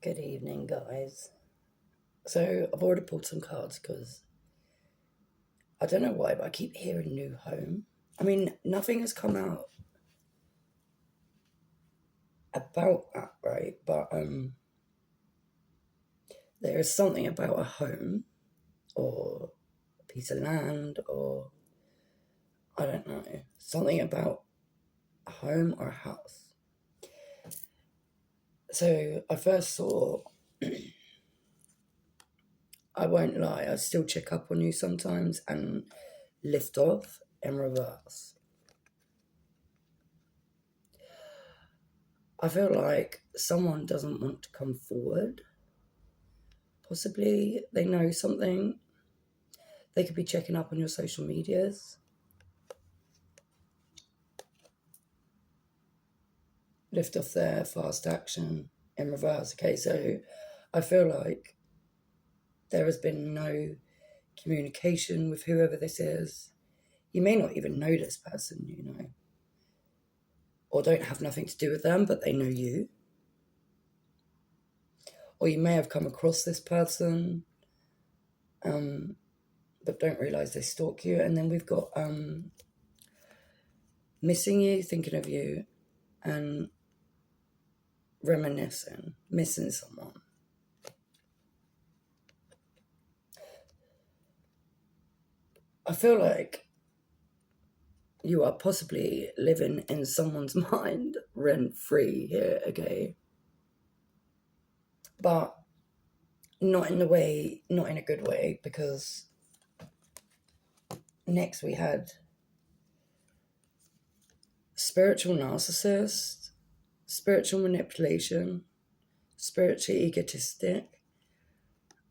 Good evening, guys. So I've already pulled some cards because I don't know why, but I keep hearing new home. I mean, nothing has come out about that, right? But there is something about a home or a piece of land or I don't know, something about a home or a house. So I first saw, I won't lie, I still check up on you sometimes and lift off and reverse. I feel like someone doesn't want to come forward. Possibly they know something. They could be checking up on your social medias. Lift off their fast action in reverse. Okay, so I feel like there has been no communication with whoever this is. You may not even know this person, or don't have nothing to do with them, but they know you. Or you may have come across this person, but don't realise they stalk you. And then we've got missing you, thinking of you, and reminiscing, missing someone. I feel like you are possibly living in someone's mind rent free here, okay? But not in a good way, because next we had spiritual narcissist, spiritual manipulation, spiritually egotistic,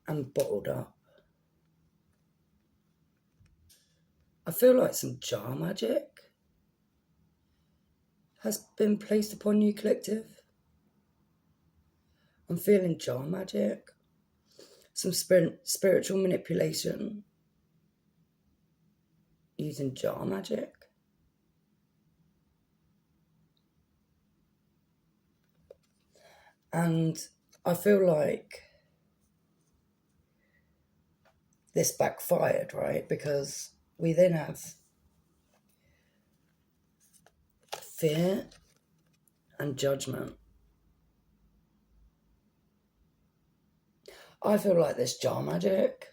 and bottled up. I feel like some jar magic has been placed upon you, collective. I'm feeling jar magic, some spiritual manipulation using jar magic. And I feel like this backfired, right? Because we then have fear and judgment. I feel like this jar magic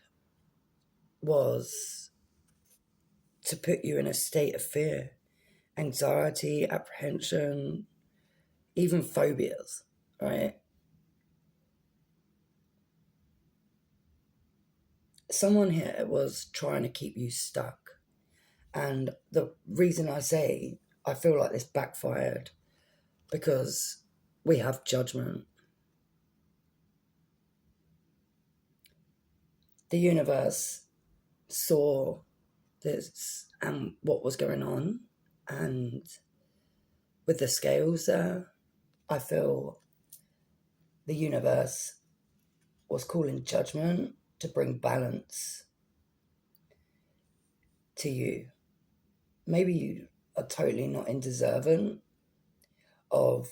was to put you in a state of fear, anxiety, apprehension, even phobias, right? Someone here was trying to keep you stuck. And the reason I say I feel like this backfired, because we have judgment. The universe saw this and what was going on, and with the scales there, I feel the universe was calling judgment to bring balance to you. Maybe you are totally not undeserving of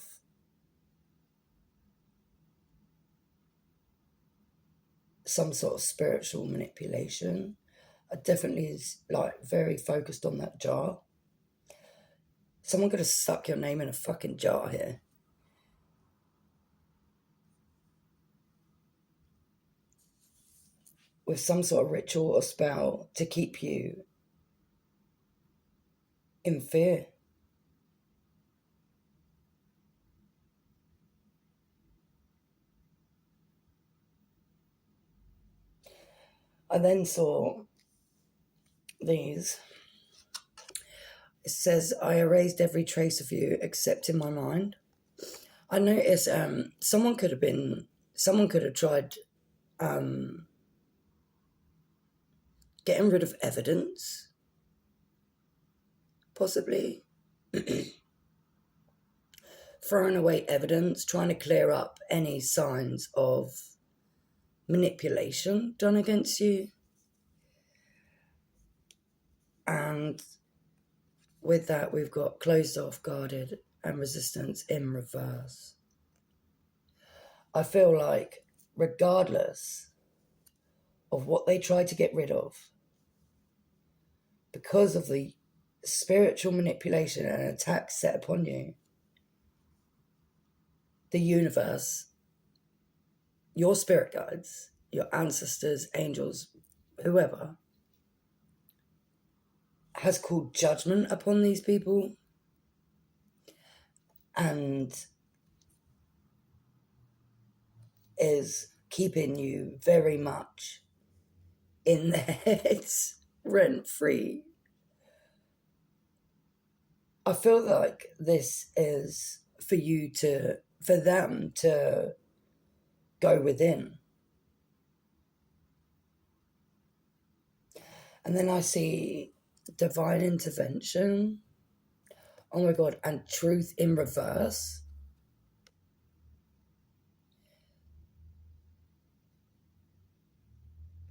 some sort of spiritual manipulation. I definitely is like very focused on that jar. Someone could have stuck your name in a fucking jar here. With some sort of ritual or spell to keep you in fear. I then saw these. It says, I erased every trace of you except in my mind. I noticed someone could have tried getting rid of evidence, possibly. Throwing away evidence, trying to clear up any signs of manipulation done against you. And with that, we've got closed off, guarded, and resistance in reverse. I feel like regardless of what they try to get rid of, because of the spiritual manipulation and attacks set upon you, the universe, your spirit guides, your ancestors, angels, whoever, has called judgment upon these people and is keeping you very much in their heads, rent free. I feel like this is for them to go within. And then I see divine intervention. Oh my God, and truth in reverse.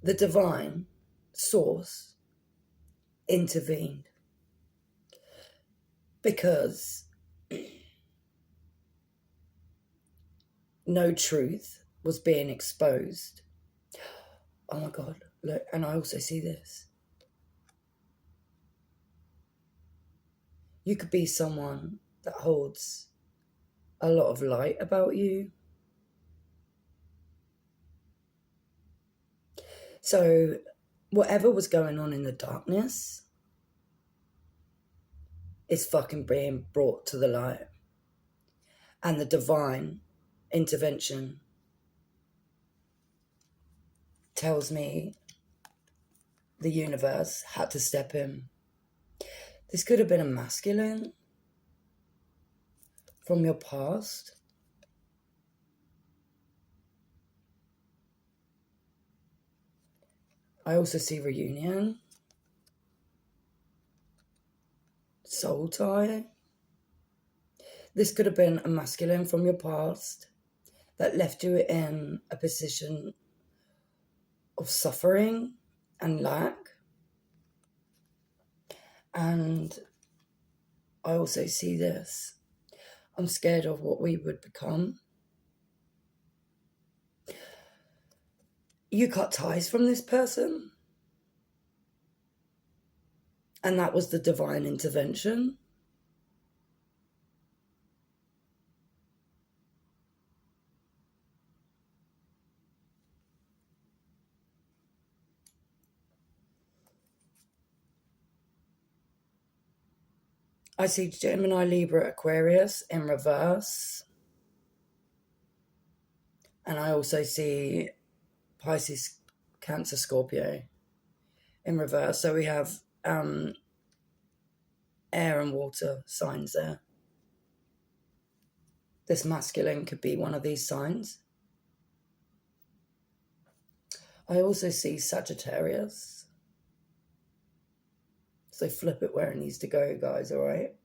The divine source intervened because no truth was being exposed. Oh my God, look, and I also see this. You could be someone that holds a lot of light about you. So whatever was going on in the darkness is fucking being brought to the light. And the divine intervention tells me the universe had to step in. This could have been a masculine from your past. I also see reunion, soul tie. This could have been a masculine from your past that left you in a position of suffering and lack. And I also see this. I'm scared of what we would become. You cut ties from this person. And that was the divine intervention. I see Gemini, Libra, Aquarius in reverse. And I also see Pisces, Cancer, Scorpio in reverse. So we have air and water signs there. This masculine could be one of these signs. I also see Sagittarius. So flip it where it needs to go, guys, all right?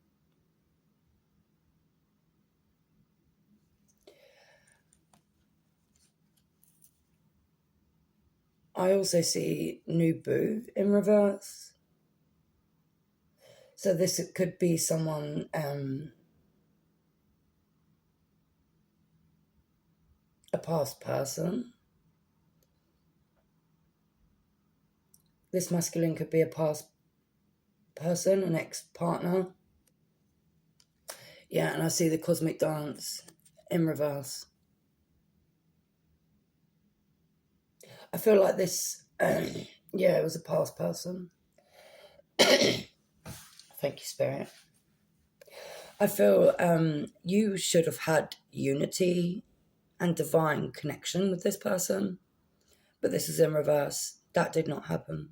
I also see Nubu in reverse. So this could be someone, a past person. This masculine could be a past person, an ex-partner. Yeah, and I see the cosmic dance in reverse. I feel like this, yeah, it was a past person. Thank you, Spirit. I feel you should have had unity and divine connection with this person, but this is in reverse. That did not happen.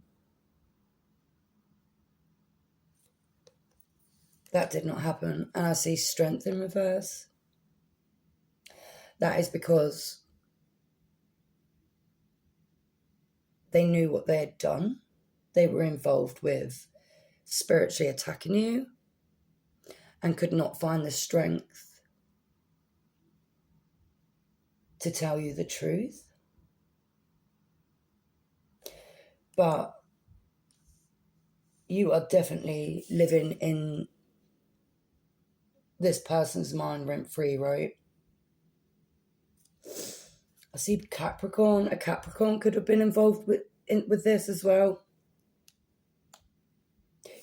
That did not happen. And I see strength in reverse. That is because they knew what they had done. They were involved with spiritually attacking you and could not find the strength to tell you the truth. But you are definitely living in this person's mind rent free, right? I see Capricorn. A Capricorn could have been involved with this as well.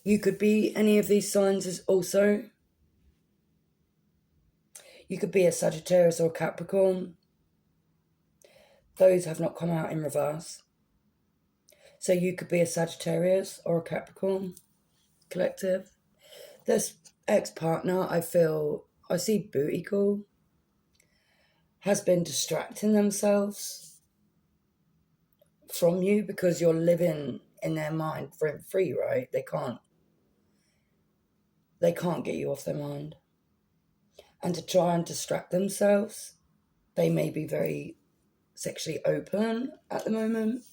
You could be any of these signs as also. You could be a Sagittarius or a Capricorn. Those have not come out in reverse. So you could be a Sagittarius or a Capricorn collective. This ex-partner, I see booty call, has been distracting themselves from you because you're living in their mind rent free, right? They can't get you off their mind. And to try and distract themselves, they may be very sexually open at the moment.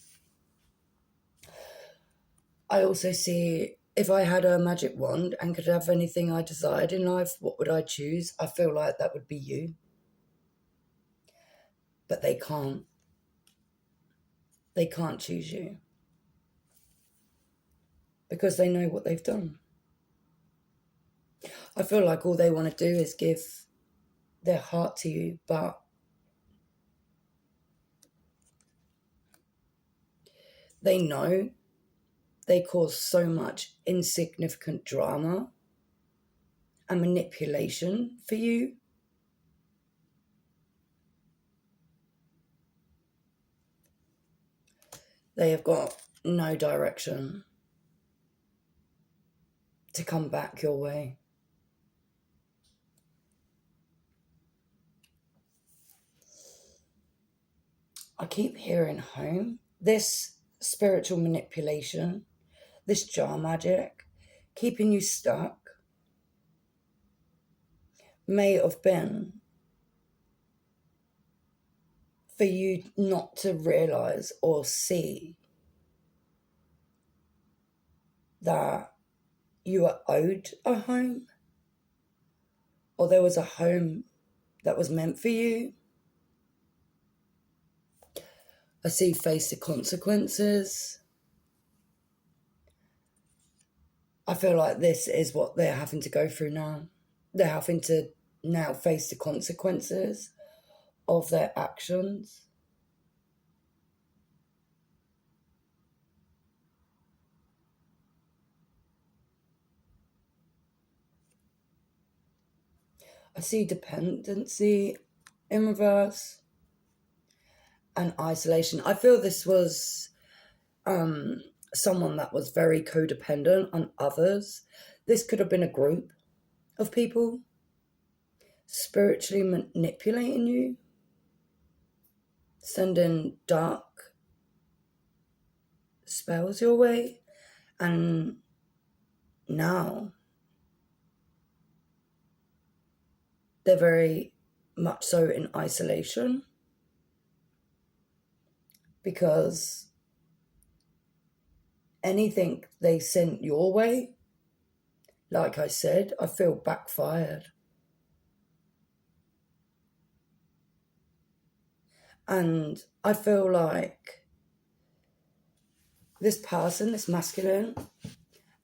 I also see, if I had a magic wand and could have anything I desired in life, what would I choose? I feel like that would be you. But they can't. They can't choose you. Because they know what they've done. I feel like all they want to do is give their heart to you, but they know they cause so much insignificant drama and manipulation for you. They have got no direction to come back your way. I keep hearing home. This spiritual manipulation, this jar magic, keeping you stuck, may have been for you not to realise or see that you were owed a home, or there was a home that was meant for you. I see face the consequences. I feel like this is what they're having to go through now. They're having to now face the consequences of their actions. I see dependency in reverse and isolation. I feel this was someone that was very codependent on others. This could have been a group of people spiritually manipulating you, sending dark spells your way, and now they're very much so in isolation because anything they sent your way, like I said, I feel backfired. And I feel like this person, this masculine,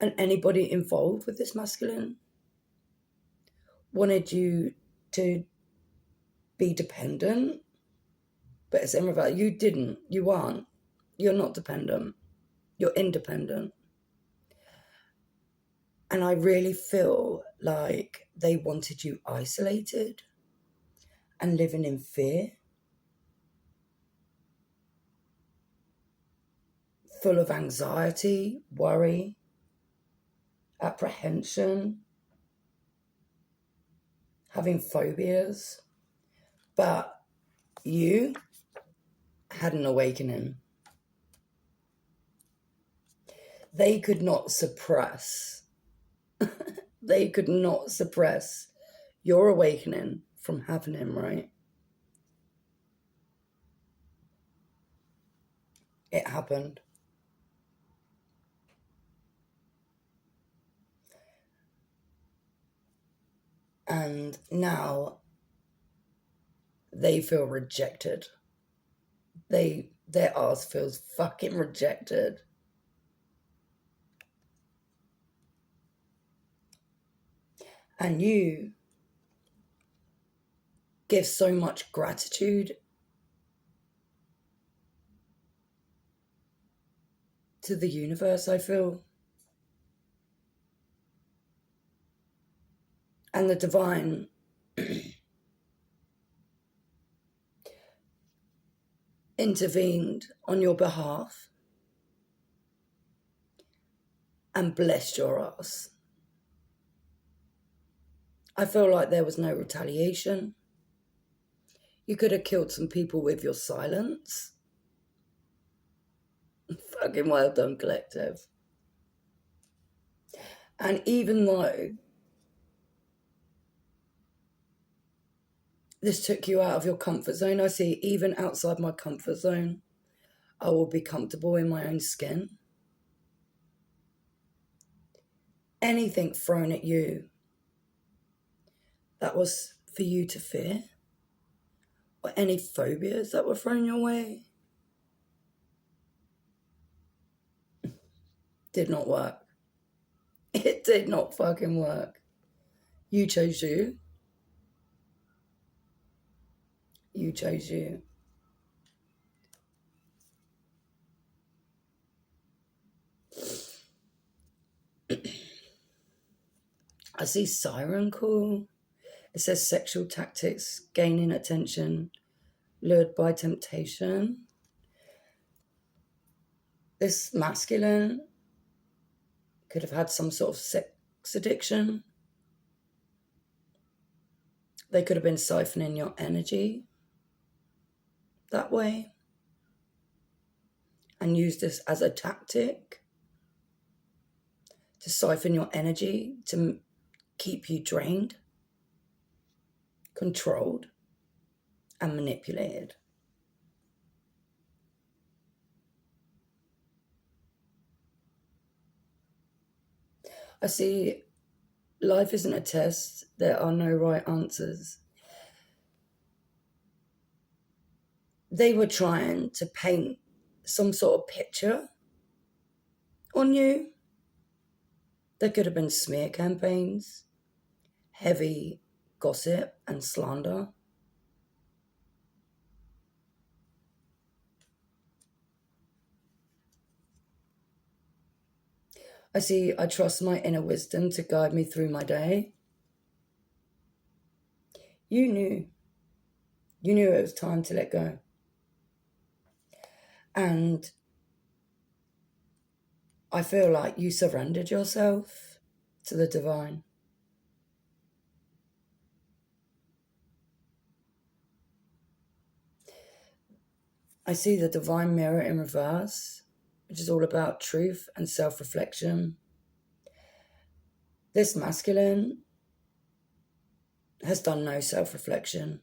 and anybody involved with this masculine wanted you to be dependent, but it's in reverse. You didn't. You aren't. You're not dependent. You're independent. And I really feel like they wanted you isolated and living in fear, full of anxiety, worry, apprehension, having phobias. But you had an awakening. They could not suppress your awakening from happening, right? It happened. And now they feel rejected. Their ass feels fucking rejected. And you give so much gratitude to the universe, I feel. And the divine intervened on your behalf and blessed your ass. I feel like there was no retaliation. You could have killed some people with your silence. Fucking well done, collective. And even though this took you out of your comfort zone, I see even outside my comfort zone, I will be comfortable in my own skin. Anything thrown at you that was for you to fear, or any phobias that were thrown your way, did not work. It did not fucking work. You chose you. You chose you. I see siren call. It says sexual tactics, gaining attention, lured by temptation. This masculine could have had some sort of sex addiction. They could have been siphoning your energy that way and use this as a tactic to siphon your energy, to keep you drained, controlled, and manipulated. I see life isn't a test. There are no right answers. They were trying to paint some sort of picture on you. There could have been smear campaigns, heavy gossip and slander. I trust my inner wisdom to guide me through my day. You knew it was time to let go. And I feel like you surrendered yourself to the divine. I see the divine mirror in reverse, which is all about truth and self-reflection. This masculine has done no self-reflection.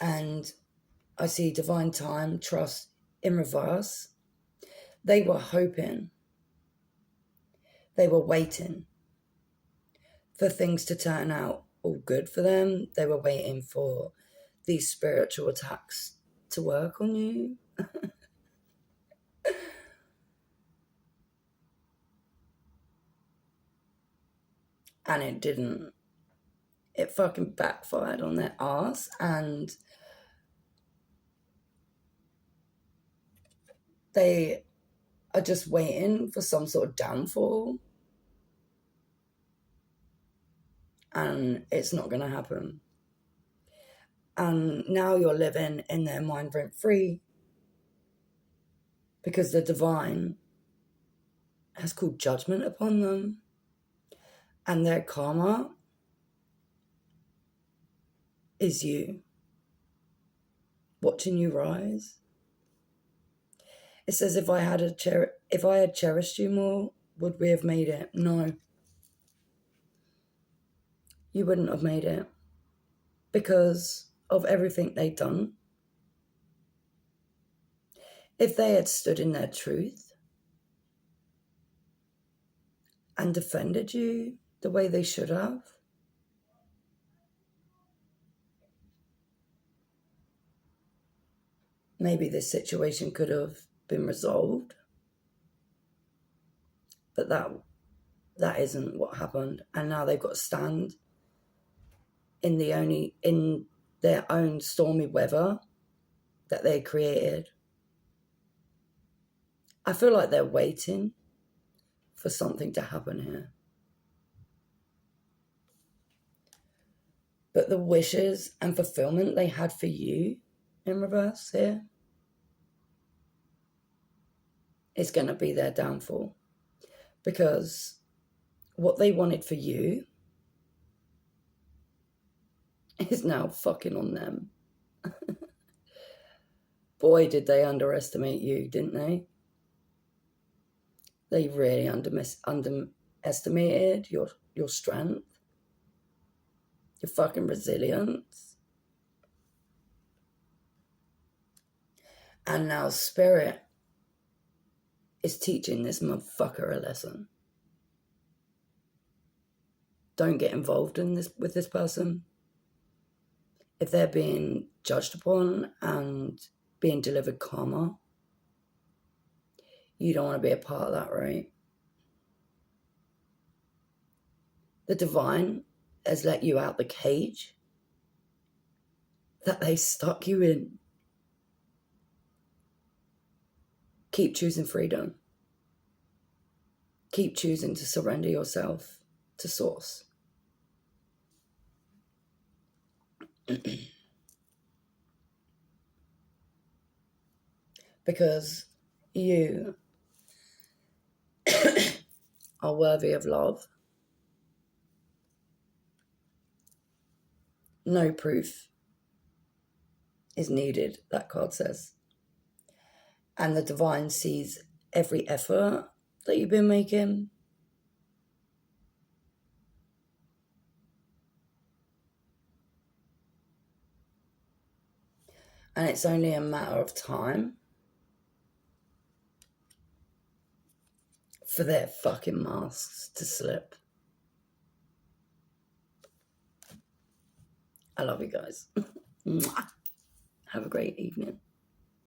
And I see divine time, trust in reverse. They were hoping, they were waiting for things to turn out all good for them. They were waiting for these spiritual attacks to work on you. And it didn't. It fucking backfired on their ass, and they are just waiting for some sort of downfall, and it's not going to happen. And now you're living in their mind rent free because the divine has called judgment upon them, and their karma is you, watching you rise. It says, if I had cherished you more, would we have made it? No. You wouldn't have made it because of everything they'd done. If they had stood in their truth and defended you the way they should have, maybe this situation could have been resolved. But that isn't what happened. And now they've got to stand in their own stormy weather that they created. I feel like they're waiting for something to happen here. But the wishes and fulfillment they had for you in reverse here is going to be their downfall. Because what they wanted for you is now fucking on them. Boy, did they underestimate you, didn't they? They really underestimated your strength, your fucking resilience. And now Spirit is teaching this motherfucker a lesson. Don't get involved in this with this person. If they're being judged upon and being delivered karma, you don't want to be a part of that, right? The divine has let you out the cage that they stuck you in. Keep choosing freedom. Keep choosing to surrender yourself to Source. Because you are worthy of love. No proof is needed, that card says. And the divine sees every effort that you've been making. And it's only a matter of time for their fucking masks to slip. I love you guys. Have a great evening.